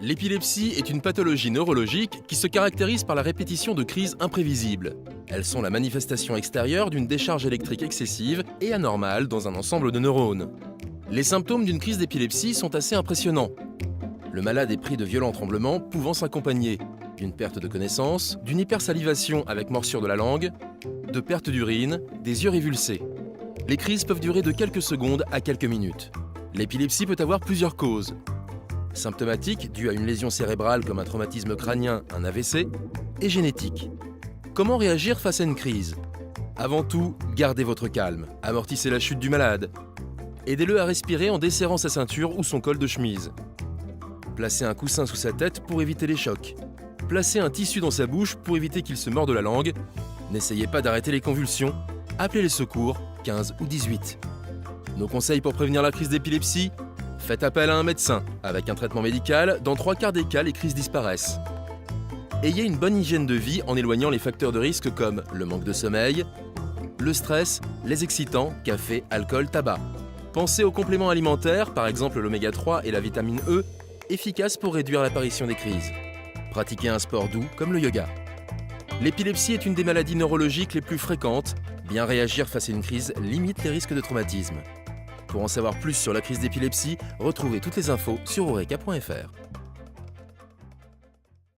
L'épilepsie est une pathologie neurologique qui se caractérise par la répétition de crises imprévisibles. Elles sont la manifestation extérieure d'une décharge électrique excessive et anormale dans un ensemble de neurones. Les symptômes d'une crise d'épilepsie sont assez impressionnants. Le malade est pris de violents tremblements pouvant s'accompagner d'une perte de connaissance, d'une hypersalivation avec morsure de la langue, de perte d'urine, des yeux révulsés. Les crises peuvent durer de quelques secondes à quelques minutes. L'épilepsie peut avoir plusieurs causes. Symptomatique, due à une lésion cérébrale comme un traumatisme crânien, un AVC, et génétique. Comment réagir face à une crise? Avant tout, gardez votre calme, amortissez la chute du malade. Aidez-le à respirer en desserrant sa ceinture ou son col de chemise. Placez un coussin sous sa tête pour éviter les chocs. Placez un tissu dans sa bouche pour éviter qu'il se morde la langue. N'essayez pas d'arrêter les convulsions. Appelez les secours, 15 ou 18. Nos conseils pour prévenir la crise d'épilepsie? Faites appel à un médecin. Avec un traitement médical, dans 3/4 des cas, les crises disparaissent. Ayez une bonne hygiène de vie en éloignant les facteurs de risque comme le manque de sommeil, le stress, les excitants, café, alcool, tabac. Pensez aux compléments alimentaires, par exemple l'oméga 3 et la vitamine E, efficaces pour réduire l'apparition des crises. Pratiquez un sport doux comme le yoga. L'épilepsie est une des maladies neurologiques les plus fréquentes. Bien réagir face à une crise limite les risques de traumatisme. Pour en savoir plus sur la crise d'épilepsie, retrouvez toutes les infos sur Oreca.fr.